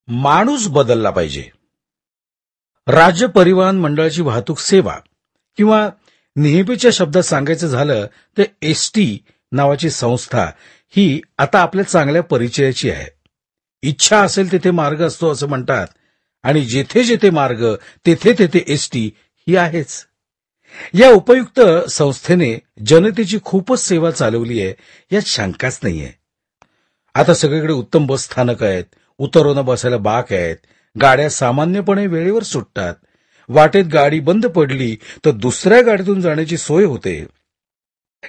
माणूस बदलला पाहिजे. राज्य परिवहन मंडळाची वाहतूक सेवा किंवा नेहमीच्या शब्दात सांगायचं झालं तर एसटी नावाची संस्था ही आता आपल्या चांगल्या परिचयाची आहे. इच्छा असेल तेथे मार्ग असतो असं म्हणतात आणि जेथे जेथे मार्ग तेथे तेथे एसटी ही आहेच. या उपयुक्त संस्थेने जनतेची खूपच सेवा चालवली आहे, यात शंकाच नाहीये. आता सगळीकडे उत्तम बस स्थानक आहेत, उतरवून बसायला बाक आहेत, गाड्या सामान्यपणे वेळेवर सुटतात, वाटेत गाडी बंद पडली तर दुसऱ्या गाडीतून जाण्याची सोय होते.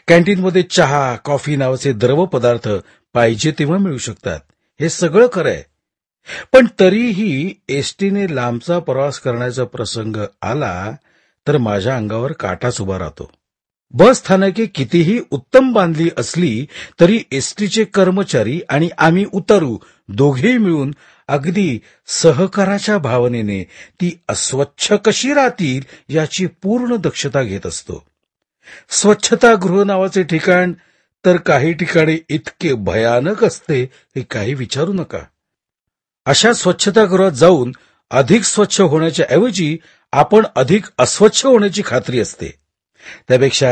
कॅन्टीनमध्ये चहा कॉफी नावाचे द्रव पदार्थ पाहिजे तेव्हा मिळू शकतात. हे सगळं खरं आहे, पण तरीही एसटीने लांबचा प्रवास करण्याचा प्रसंग आला तर माझ्या अंगावर काटाच उभा राहतो. बस स्थानके कितीही उत्तम बांधली असली तरी एसटीचे कर्मचारी आणि आम्ही उतरू दोघेही मिळून अगदी सहकाराच्या भावनेने ती अस्वच्छ कशी राहतील याची पूर्ण दक्षता घेत असतो. स्वच्छतागृह नावाचे ठिकाण तर काही ठिकाणी इतके भयानक असते हे काही विचारू नका. अशा स्वच्छतागृहात जाऊन अधिक स्वच्छ होण्याच्या ऐवजी आपण अधिक अस्वच्छ होण्याची खात्री असते. त्यापेक्षा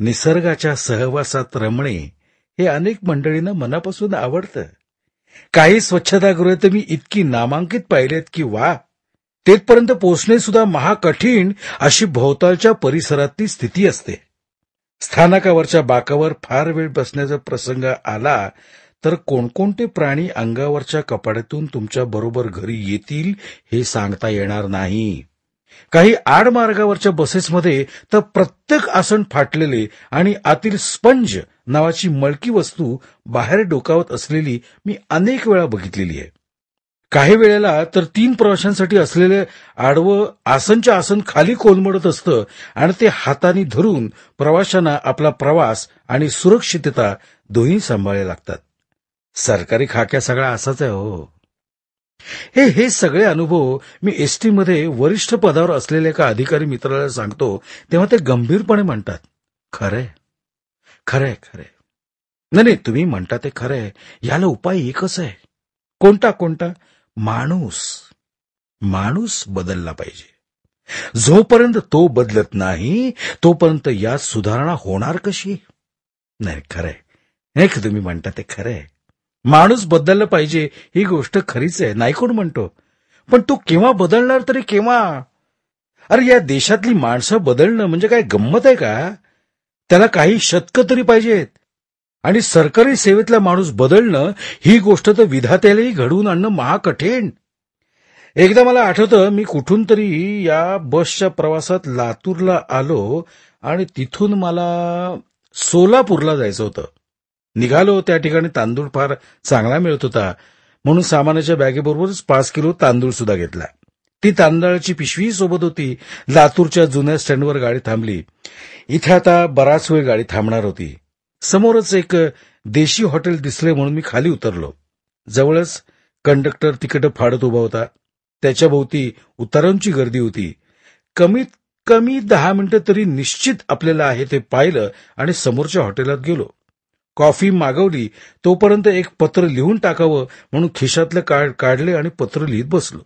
निसर्गाच्या सहवासात रमणे हे अनेक मंडळींना मनापासून आवडतं. काही स्वच्छतागृहे तर मी इतकी नामांकित पाहिलेत की वा, तेथपर्यंत पोहोचणे सुद्धा महाकठीण अशी भोवतालच्या परिसरातली स्थिती असते. स्थानकावरच्या बाकावर फार वेळ बसण्याचा प्रसंग आला तर कोणकोणते प्राणी अंगावरच्या कपाड्यातून तुमच्या बरोबर घरी येतील हे सांगता येणार नाही. काही आडमार्गावरच्या बसेसमध्ये तर प्रत्येक आसन फाटलेले आणि आतील स्पंज नावाची मळकी वस्तू बाहेर डोकावत असलेली मी अनेक वेळा बघितलेली आहे. काही वेळेला तर 3 प्रवाशांसाठी असलेले आडवं आसनच्या आसन खाली कोलमडत असतं आणि ते हाताने धरून प्रवाशांना आपला प्रवास आणि सुरक्षितता दोन्ही सांभाळायला लागतात. सरकारी खाक्या सगळा असाच आहे हो. हे सगळे अनुभव मी एसटीमध्ये वरिष्ठ पदावर असलेल्या एका अधिकारी मित्राला सांगतो तेव्हा ते गंभीरपणे म्हणतात, खरंय खरंय खरंय. नाही, तुम्ही म्हणता ते खरंय. याला उपाय एकच आहे. कोणता? माणूस बदलला पाहिजे. जोपर्यंत तो बदलत नाही तोपर्यंत यात सुधारणा होणार कशी? नाही, खरंय. नाही, तुम्ही म्हणता ते खरंय. माणूस बदलला पाहिजे ही गोष्ट खरीच आहे, नाही कोण म्हणतो. पण तो केव्हा बदलणार तरी केव्हा? अरे या देशातली माणसं बदलणं म्हणजे काय गंमत आहे का? त्याला काही शतकं तरी पाहिजेत. आणि सरकारी सेवेतला माणूस बदलणं ही गोष्ट तर विधात्यालाही घडवून आणणं महाकठीण. एकदा मला आठवतं, मी कुठून तरी या बसच्या प्रवासात लातूरला आलो आणि तिथून मला सोलापूरला जायचं होतं. निघालो, त्या ठिकाणी तांदूळ फार चांगला मिळत होता म्हणून सामानाच्या बॅगेबरोबरच 5 किलो तांदूळ सुद्धा घेतला. ती तांदळाची पिशवी सोबत होती. लातूरच्या जुन्या स्टँडवर गाडी थांबली. इथे आता बराच वेळ गाडी थांबणार होती. समोरच एक देशी हॉटेल दिसले म्हणून मी खाली उतरलो. जवळच कंडक्टर तिकीट फाडत उभा होता. त्याच्या भोवती उतारांची गर्दी होती. कमीत कमी 10 मिनिटं तरी निश्चित आपल्याला आहे ते पाहिलं आणि समोरच्या हॉटेलात गेलो. कॉफी मागवली. तोपर्यंत एक पत्र लिहून टाकावं म्हणून खिशातलं काढले आणि पत्र लिहित बसलो.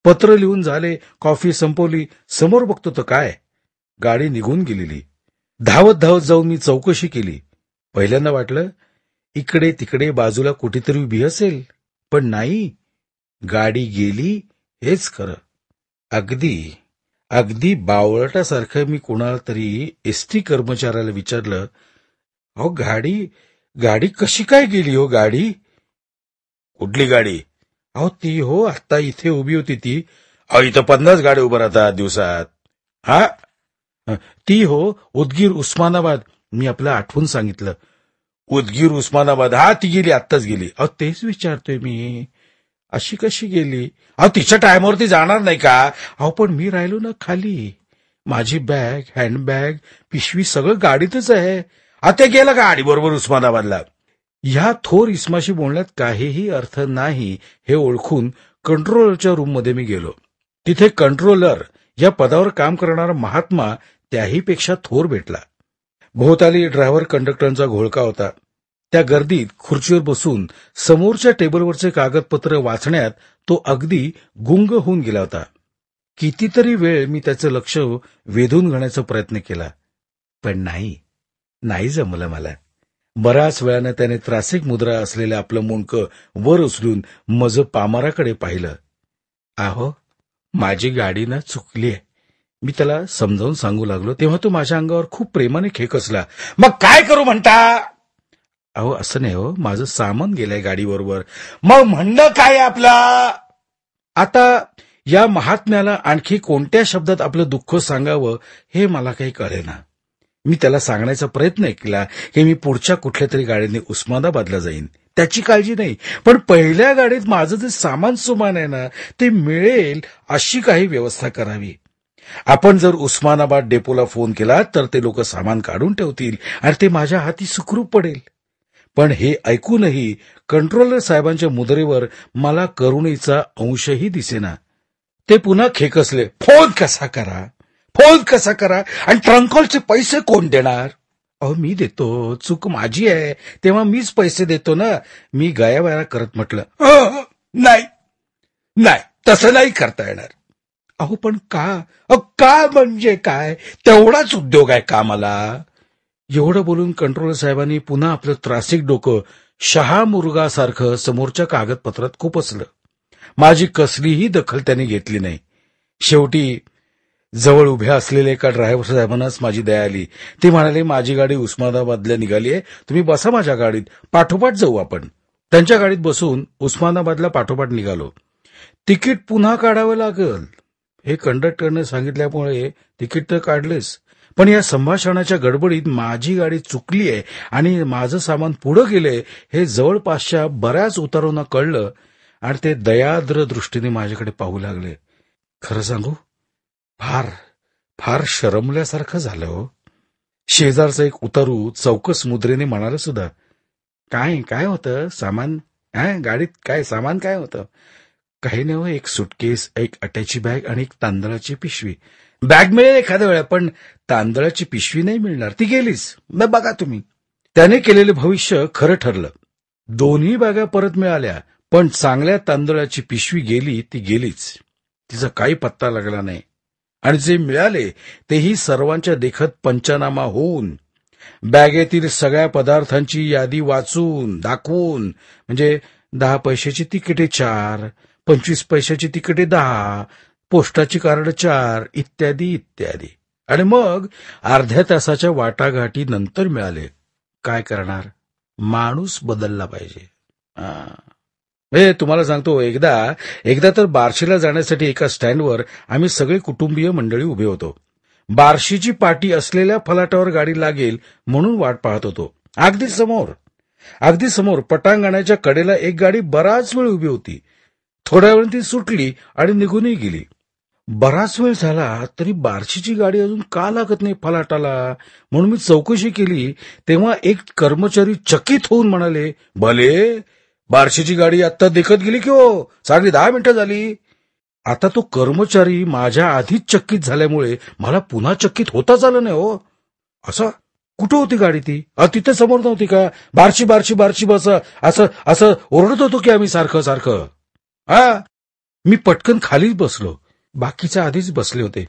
पत्र लिहून झाले, कॉफी संपवली. समोर बघतो तर काय, गाडी निघून गेलेली. धावत धावत जाऊन मी चौकशी केली. पहिल्यांदा वाटलं इकडे तिकडे बाजूला कुठेतरी उभी असेल, पण नाही, गाडी गेली हेच खरं. अगदी बावळटासारखं मी कोणाला तरी एसटी कर्मचाऱ्याला विचारलं, अहो गाडी कशी काय गेली हो? गाडी? कुठली गाडी? अहो ती हो, आता इथे उभी होती ती. अहो इथं 50 गाड्या उभं राहतात दिवसात. हा ती हो, उदगीर उस्मानाबाद. मी आपलं आठवून सांगितलं. उदगीर उस्मानाबाद, हा ती गेली, आत्ताच गेली. अहो तेच विचारतोय मी, अशी कशी गेली? अहो तिच्या टायमावरती जाणार नाही का? अहो पण मी राहिलो ना खाली. माझी बॅग, हँडबॅग, पिशवी सगळं गाडीतच आहे. आता गेला गाडी बरोबर उस्मानाबादला. ह्या थोर इस्माशी बोलण्यात काहीही अर्थ नाही हे ओळखून कंट्रोलरच्या रूममध्ये मी गेलो. तिथे कंट्रोलर या पदावर काम करणारा महात्मा त्याहीपेक्षा थोर भेटला. भोवताली ड्रायव्हर कंडक्टरचा घोळका होता. त्या गर्दीत खुर्चीवर बसून समोरच्या टेबलवरचे कागदपत्र वाचण्यात तो अगदी गुंग होऊन गेला होता. कितीतरी वेळ मी त्याचं लक्ष वेधून घेण्याचा प्रयत्न केला, पण नाही जमलं मला. बऱ्याच वेळानं त्याने त्रासिक मुद्रा असलेलं आपलं मुंडकं वर उचलून मज पामाराकडे पाहिलं. अहो, माझी गाडी ना चुकलीय, मी त्याला समजावून सांगू लागलो तेव्हा तो माझ्या अंगावर खूप प्रेमाने खेकसला. मग काय करू म्हणता? अहो, असं नाही हो, माझं सामान गेलंय गाडीबरोबर. मग म्हणणं काय आपला? आता या महात्म्याला आणखी कोणत्या शब्दात आपलं दुःख सांगावं हे मला काही कळेना. मी त्याला सांगण्याचा प्रयत्न केला की मी पुढच्या कुठल्या तरी गाडीने उस्मानाबादला जाईन, त्याची काळजी नाही, पण पहिल्या गाडीत माझं जे सामान सुमान आहे ना ते मिळेल अशी काही व्यवस्था करावी. आपण जर उस्मानाबाद डेपोला फोन केला तर ते लोक सामान काढून ठेवतील आणि ते माझ्या हाती सुखरूप पडेल. पण हे ऐकूनही कंट्रोलर साहेबांच्या मुद्रेवर मला करुणेचा अंशही दिसेना. ते पुन्हा खेकसले. फोन कसा करा आणि ट्रंकॉलचे पैसे कोण देणार? अहो, मी देतो, चूक माझी आहे, तेव्हा मीच पैसे देतो ना. मी गयावया करत म्हटलं, नाही तसं नाही करता येणार. अहो, पण का म्हणजे काय? तेवढाच उद्योग आहे का मला? एवढं बोलून कंट्रोलर साहेबांनी पुन्हा आपलं त्रासिक डोकं शहामुर्गासारखं समोरच्या कागदपत्रात खुपसलं. माझी कसलीही दखल त्यांनी घेतली नाही. शेवटी जवळ उभ्या असलेल्या एका ड्रायव्हर साहेबांनाच माझी दया आली. ते म्हणाले, माझी गाडी उस्मानाबादला निघाली आहे, तुम्ही बसा माझ्या गाडीत, पाठोपाठ जाऊ आपण. त्यांच्या गाडीत बसून उस्मानाबादला पाठोपाठ निघालो. तिकीट पुन्हा काढावं लागल हे कंडक्टरने सांगितल्यामुळे तिकीट तर काढलेच, पण या संभाषणाच्या गडबडीत माझी गाडी चुकली आहे आणि माझं सामान पुढं गेलंय हे जवळपासच्या बऱ्याच उतारूंना कळलं आणि ते दयाद्र दृष्टीने माझ्याकडे पाहू लागले. खरं सांगू, फार शरमल्यासारखं झालं हो. शेजारचा एक उतारू चौकस मुद्रेने म्हणाला सुद्धा, काय होतं सामान? गाडीत काय सामान काय होतं? काही नाही हो, एक सुटकेस, एक अटॅची बॅग आणि एक तांदळाची पिशवी. बॅग मिळेल एखाद्या वेळा, पण तांदळाची पिशवी नाही मिळणार, ती गेलीच. बघा तुम्ही. त्याने केलेलं भविष्य खरं ठरलं. दोन्ही बॅगा परत मिळाल्या, पण चांगल्या तांदळाची पिशवी गेली ती गेलीच. तिचा काही पत्ता लागला नाही आणि जे मिळाले तेही सर्वांच्या देखत पंचनामा होऊन, बॅगेतील सगळ्या पदार्थांची यादी वाचून दाखवून, म्हणजे 10 पैशाची तिकिटे 4, 25 पैशाची तिकिटे 10, पोस्टाची कार्ड 4, इत्यादी इत्यादी. आणि मग अर्ध्या तासाच्या वाटाघाटी नंतर मिळाले. काय करणार, माणूस बदलला पाहिजे. तुम्हाला सांगतो, एकदा तर बार्शीला जाण्यासाठी एका स्टँडवर आम्ही सगळे कुटुंबीय मंडळी उभे होतो. बार्शीची पाटी असलेल्या फलाटावर गाडी लागेल म्हणून वाट पाहत होतो. अगदी समोर पटांगणाच्या कडेला एक गाडी बराच वेळ उभी होती. थोड्या वेळ ती सुटली आणि निघूनही गेली. बराच वेळ झाला तरी बार्शीची गाडी अजून का लागत नाही फलाटाला म्हणून मी चौकशी केली. तेव्हा एक कर्मचारी चकित होऊन म्हणाले, भले, बार्शीची गाडी आत्ता देखत गेली की हो, 10:30 मिनिटं झाली. आता तो कर्मचारी माझ्या आधीच चकित झाल्यामुळे मला पुन्हा चकित होताच आलं नाही हो. असं कुठं होती गाडी ती? तिथे समोर नव्हती का? बार्शी बस असं ओरडत होतो की आम्ही सारखं. मी पटकन खालीच बसलो. बाकीच्या आधीच बसले होते.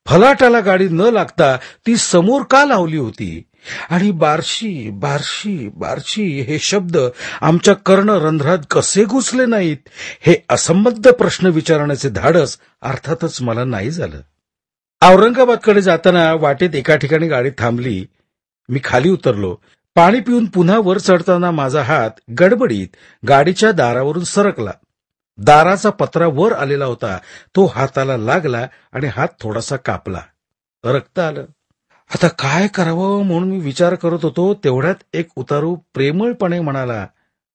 फलाटाला गाडी न लागता ती समोर का लावली होती? आणि बार्शी हे शब्द आमच्या कर्णरंध्रात कसे घुसले नाहीत हे असंबद्ध प्रश्न विचारण्याचे धाडस अर्थातच मला नाही झालं. औरंगाबादकडे जाताना वाटेत एका ठिकाणी गाडी थांबली. मी खाली उतरलो. पाणी पिऊन पुन्हा वर चढताना माझा हात गडबडीत गाडीच्या दारावरून सरकला. दाराचा पत्रा वर आलेला होता, तो हाताला लागला आणि हात थोडासा कापला. रक्त आलं. आता काय करावं म्हणून मी विचार करत होतो, तेवढ्यात एक उतारू प्रेमळपणे म्हणाला,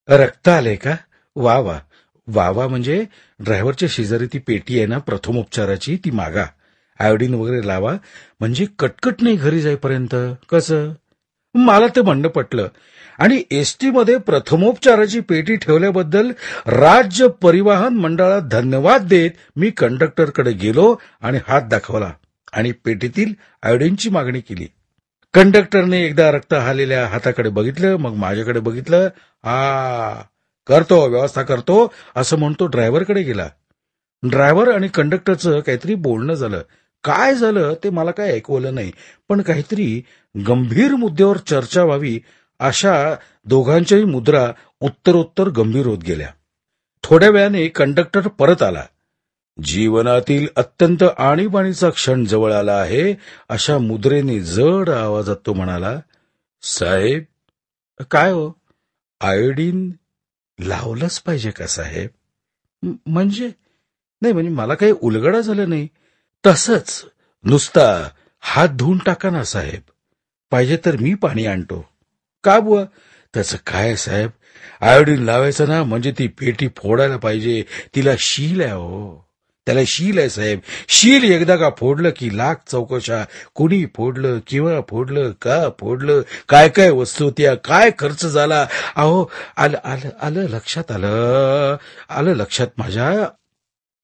रक्त आले का? वा म्हणजे ड्रायव्हरच्या शेजारी ती पेटी आहे ना प्रथमोपचाराची, ती मागा, आयोडीन वगैरे लावा, म्हणजे कटकट नाही घरी जाईपर्यंत. कसं? मला ते म्हणणं पटलं आणि एसटी मध्ये प्रथमोपचाराची पेटी ठेवल्याबद्दल राज्य परिवहन मंडळाला धन्यवाद देत मी कंडक्टरकडे गेलो आणि हात दाखवला आणि पेटीतील आयोडीनची मागणी केली. कंडक्टरने एकदा रक्त आलेल्या हाताकडे बघितलं, मग माझ्याकडे बघितलं. करतो, व्यवस्था करतो, असं म्हणतो ड्रायव्हरकडे गेला. ड्रायव्हर आणि कंडक्टरचं काहीतरी बोलणं झालं. काय झालं ते मला काय ऐकवलं नाही, पण काहीतरी गंभीर मुद्द्यावर चर्चा व्हावी अशा दोघांच्याही मुद्रा उत्तरोत्तर गंभीर होत गेल्या. थोड्या वेळाने कंडक्टर परत आला. जीवनातील अत्यंत आणीबाणीचा क्षण जवळ आला आहे अशा मुद्रेने जड आवाजात तो म्हणाला, साहेब. काय हो? आयोडीन लावलंच पाहिजे का साहेब? म्हणजे नाही, म्हणजे मला काही उलगडा झालं नाही. तसंच नुसता हात धुवून टाका ना साहेब. पाहिजे तर मी पाणी आणतो. का बुवा? त्याचं काय साहेब, आयोडीन लावायचं ना म्हणजे ती पेटी फोडायला पाहिजे. तिला शील आहे हो, त्याला शील आहे साहेब. शील एकदा का फोडलं की लाख चौकशा. कुणी फोडलं, केव्हा फोडलं, का फोडलं, काय काय वस्तू त्या, काय खर्च झाला. अहो, आलं आलं आलं लक्षात आलं लक्षात माझ्या.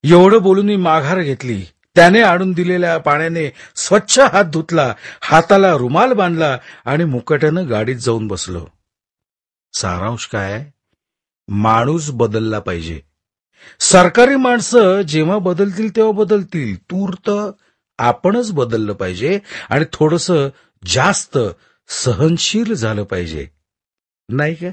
एवढं बोलून मी माघार घेतली. त्याने आणून दिलेल्या पाण्याने स्वच्छ हात धुतला, हाताला रुमाल बांधला आणि मुकाट्यानं गाडीत जाऊन बसलो. सारांश काय? माणूस बदलला पाहिजे. सरकारी माणसं जेव्हा बदलतील तेव्हा बदलतील. तूर्त आपणच बदललं पाहिजे आणि थोडंसं जास्त सहनशील झालं पाहिजे, नाही का?